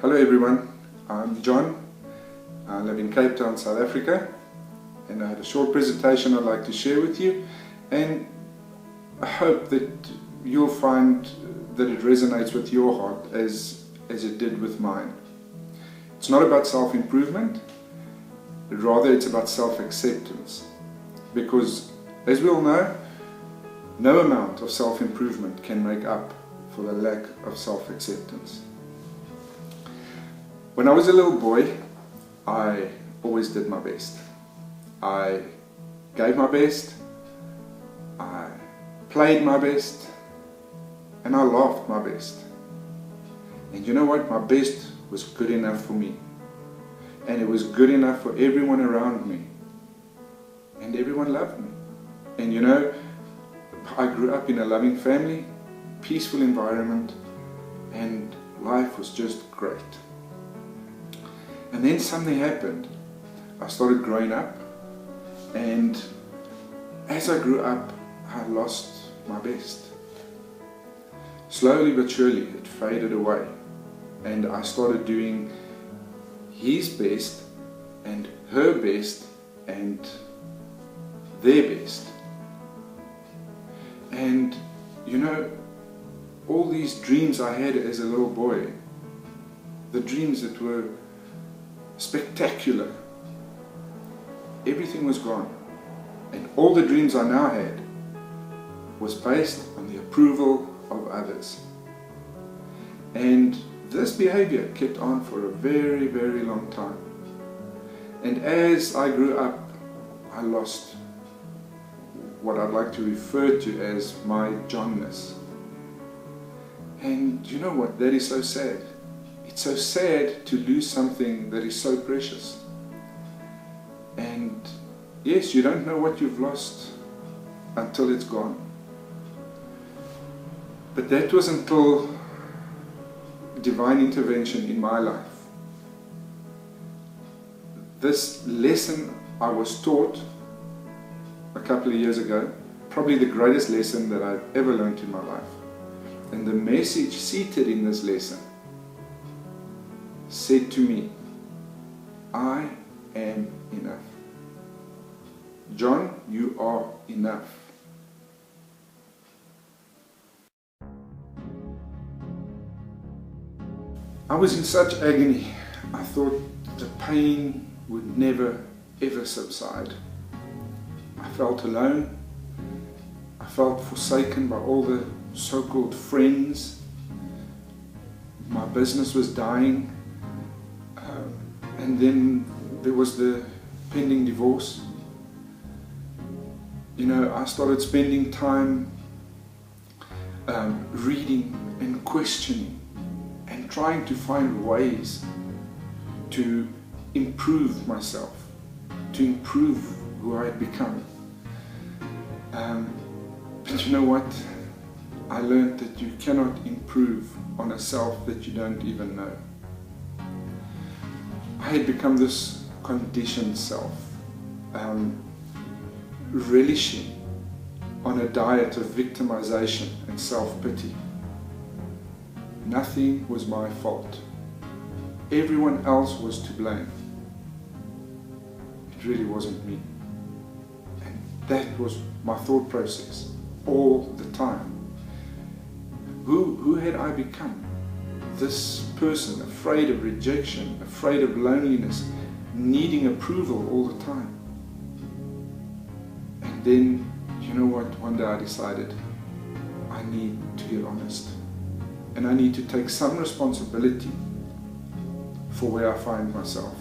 Hello everyone, I'm John. I live in Cape Town, South Africa, and I had a short presentation I'd like to share with you, and I hope that you'll find that it resonates with your heart as it did with mine. It's not about self-improvement, rather it's about self-acceptance, because as we all know, no amount of self-improvement can make up for the lack of self-acceptance. When I was a little boy, I always did my best. I gave my best, I played my best, and I laughed my best. And you know what? My best was good enough for me. And it was good enough for everyone around me. And everyone loved me. And you know, I grew up in a loving family, peaceful environment, and life was just great. And then something happened. I started growing up, and as I grew up, I lost my best. Slowly but surely, it faded away, and I started doing his best and her best and their best. And you know, all these dreams I had as a little boy, the dreams that were spectacular, everything was gone. And all the dreams I now had was based on the approval of others. And this behavior kept on for a very, very long time. And as I grew up, I lost what I'd like to refer to as my Johnness. And you know what? That is so sad. It's so sad to lose something that is so precious. And yes, you don't know what you've lost until it's gone. But that was until divine intervention in my life. This lesson I was taught a couple of years ago, probably the greatest lesson that I've ever learned in my life. And the message seated in this lesson said to me, I am enough. John, you are enough. I was in such agony. I thought the pain would never ever subside. I felt alone. I felt forsaken by all the so-called friends. My business was dying. And then there was the pending divorce. You know, I started spending time reading and questioning and trying to find ways to improve myself, to improve who I had become. But you know what? I learned that you cannot improve on a self that you don't even know. I had become this conditioned self, relishing on a diet of victimization and self-pity. Nothing was my fault. Everyone else was to blame. It really wasn't me. And that was my thought process all the time. Who had I become? This person afraid of rejection, afraid of loneliness, needing approval all the time. And then, you know what, one day I decided I need to get honest. And I need to take some responsibility for where I find myself.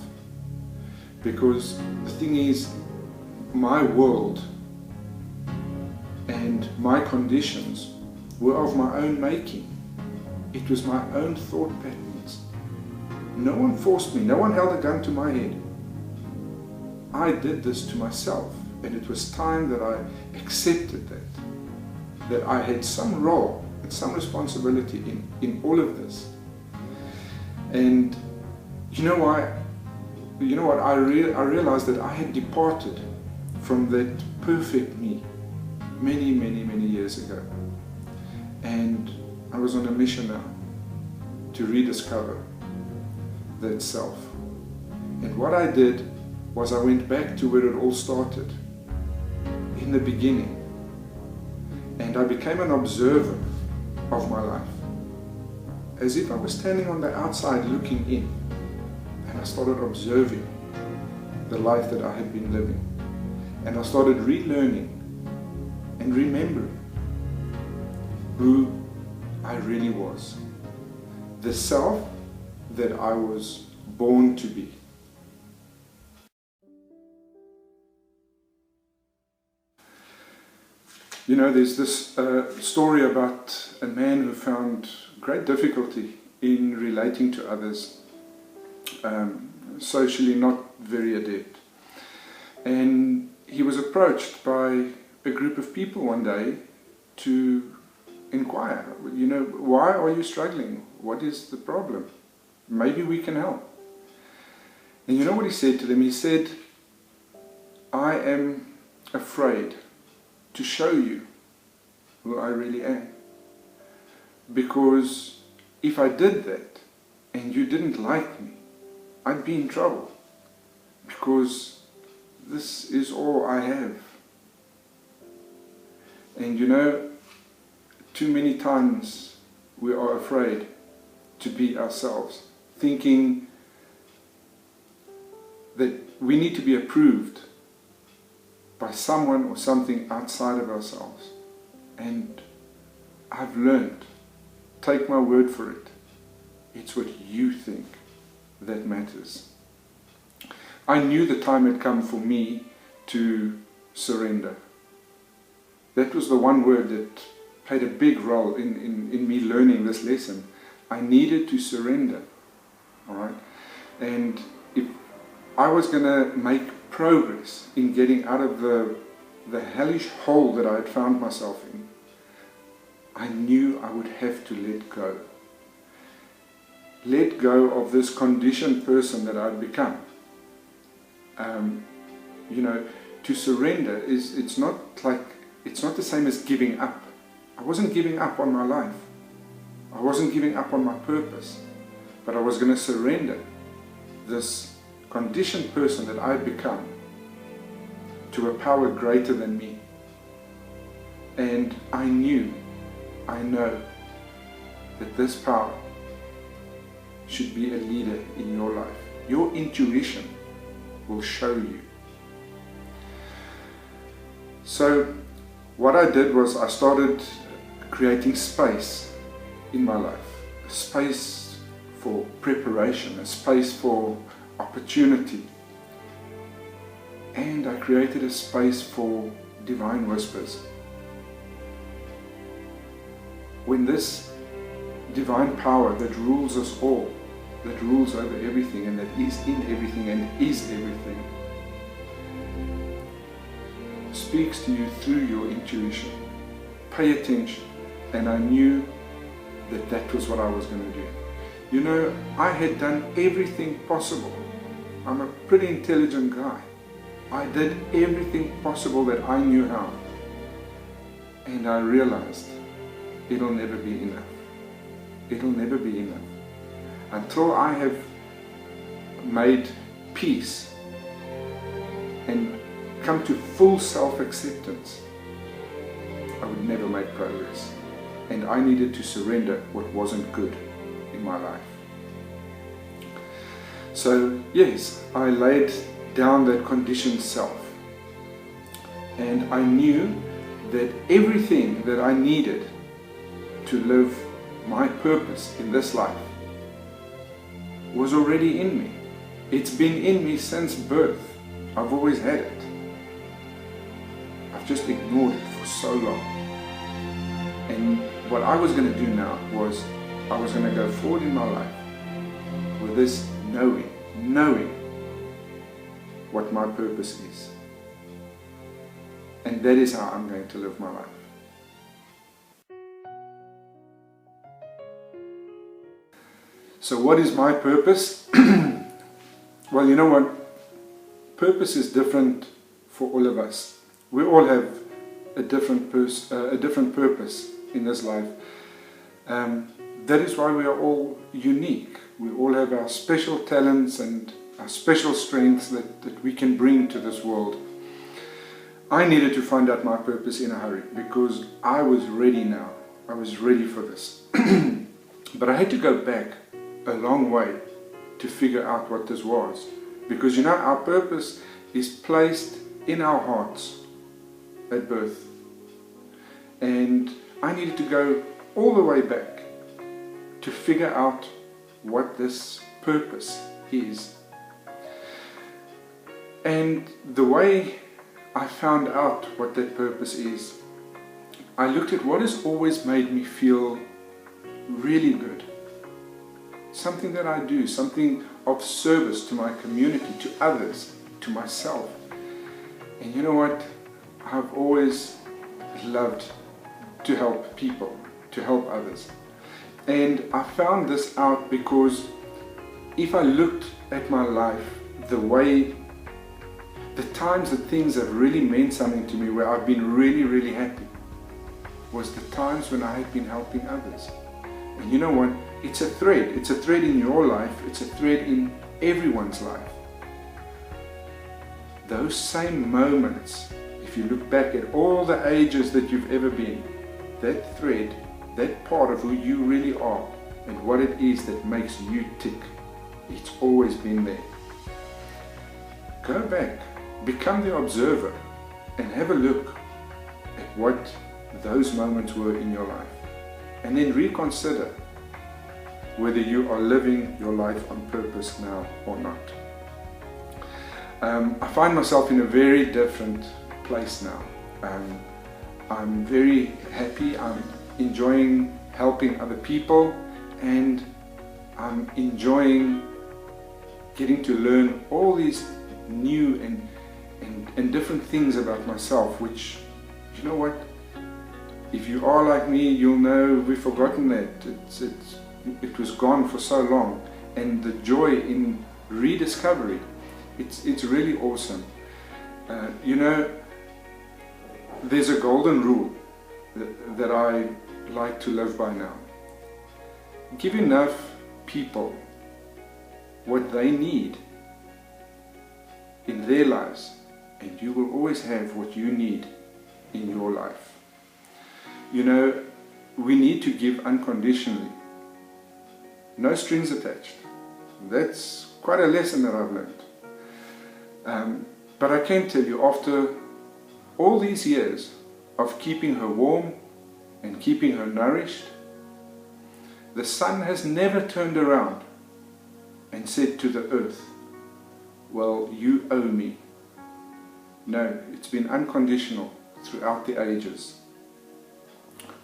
Because the thing is, my world and my conditions were of my own making. It was my own thought patterns. No one forced me, no one held a gun to my head. I did this to myself, and it was time that I accepted that I had some role and some responsibility in all of this. And you know what? I realized that I had departed from that perfect me many, many, many years ago. And I was on a mission now to rediscover that self. And what I did was I went back to where it all started, in the beginning. And I became an observer of my life, as if I was standing on the outside looking in. And I started observing the life that I had been living. And I started relearning and remembering who I really was. The self that I was born to be. You know, there's this story about a man who found great difficulty in relating to others, socially not very adept. And he was approached by a group of people one day to inquire, you know, why are you struggling? What is the problem? Maybe we can help. And you know what he said to them? He said, I am afraid to show you who I really am. Because if I did that and you didn't like me, I'd be in trouble. Because this is all I have. And you know, too many times we are afraid to be ourselves, thinking that we need to be approved by someone or something outside of ourselves. And I've learned, take my word for it, it's what you think that matters. I knew the time had come for me to surrender. That was the one word that played a big role in me learning this lesson. I needed to surrender, all right? And if I was going to make progress in getting out of the hellish hole that I had found myself in, I knew I would have to let go. Let go of this conditioned person that I'd become. You know, to surrender it's not the same as giving up. I wasn't giving up on my life. I wasn't giving up on my purpose. But I was going to surrender this conditioned person that I had become to a power greater than me. And I know that this power should be a leader in your life. Your intuition will show you. So what I did was I started creating space in my life, a space for preparation, a space for opportunity. And I created a space for divine whispers. When this divine power that rules us all, that rules over everything and that is in everything and is everything, speaks to you through your intuition, pay attention. And I knew that that was what I was going to do. You know, I had done everything possible. I'm a pretty intelligent guy. I did everything possible that I knew how. And I realized it'll never be enough. It'll never be enough. Until I have made peace and come to full self-acceptance, I would never make progress. And I needed to surrender what wasn't good in my life. So yes, I laid down that conditioned self. And I knew that everything that I needed to live my purpose in this life was already in me. It's been in me since birth. I've always had it. I've just ignored it for so long. And what I was going to do now was I was going to go forward in my life with this knowing what my purpose is. And that is how I'm going to live my life. So what is my purpose? Well, you know what? Purpose is different for all of us. We all have a different purpose in this life. That is why we are all unique. We all have our special talents and our special strengths that we can bring to this world. I needed to find out my purpose in a hurry because I was ready now. I was ready for this. But I had to go back a long way to figure out what this was. Because you know, our purpose is placed in our hearts at birth. And I needed to go all the way back to figure out what this purpose is. And the way I found out what that purpose is, I looked at what has always made me feel really good. Something that I do, something of service to my community, to others, to myself. And you know what? I've always loved to help people, to help others. And I found this out because if I looked at my life, the times that things have really meant something to me, where I've been really, really happy, was the times when I had been helping others. And you know what? It's a thread. It's a thread in your life. It's a thread in everyone's life. Those same moments, if you look back at all the ages that you've ever been, that thread, that part of who you really are and what it is that makes you tick, it's always been there. Go back, become the observer, and have a look at what those moments were in your life. And then reconsider whether you are living your life on purpose now or not. I find myself in a very different place now. I'm very happy. I'm enjoying helping other people, and I'm enjoying getting to learn all these new and different things about myself, which, you know what, if you are like me, you'll know we've forgotten that. It was gone for so long, and the joy in rediscovery, it's really awesome. You know, there's a golden rule that I like to live by now. Give enough people what they need in their lives, and you will always have what you need in your life. You know, we need to give unconditionally. No strings attached. That's quite a lesson that I've learned. But I can tell you, after all these years of keeping her warm and keeping her nourished, the sun has never turned around and said to the earth, well, you owe me. No, it's been unconditional throughout the ages.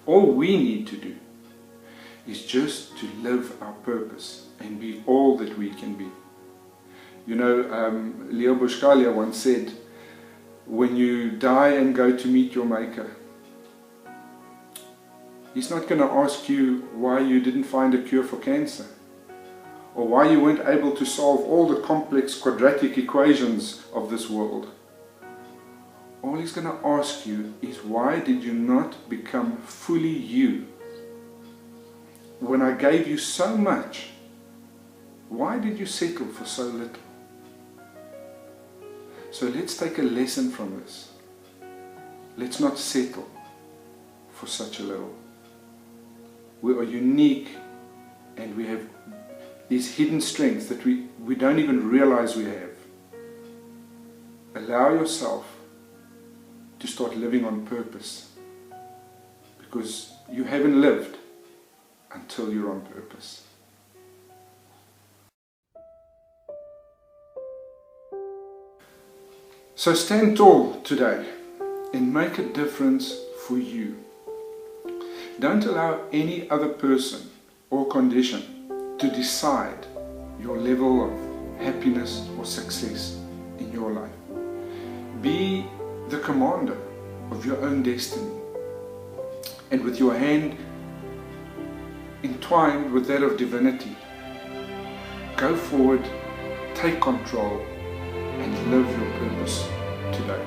All we need to do is just to live our purpose and be all that we can be. You know, Leo Buscaglia once said, when you die and go to meet your Maker, He's not going to ask you why you didn't find a cure for cancer, or why you weren't able to solve all the complex quadratic equations of this world. All He's going to ask you is, why did you not become fully you? When I gave you so much, why did you settle for so little? So let's take a lesson from this. Let's not settle for such a little. We are unique, and we have these hidden strengths that we don't even realize we have. Allow yourself to start living on purpose, because you haven't lived until you're on purpose. So stand tall today and make a difference for you. Don't allow any other person or condition to decide your level of happiness or success in your life. Be the commander of your own destiny, and with your hand entwined with that of divinity, go forward, take control, and live your purpose today.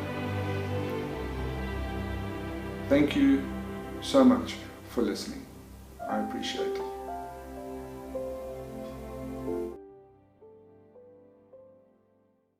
Thank you so much for listening. I appreciate it.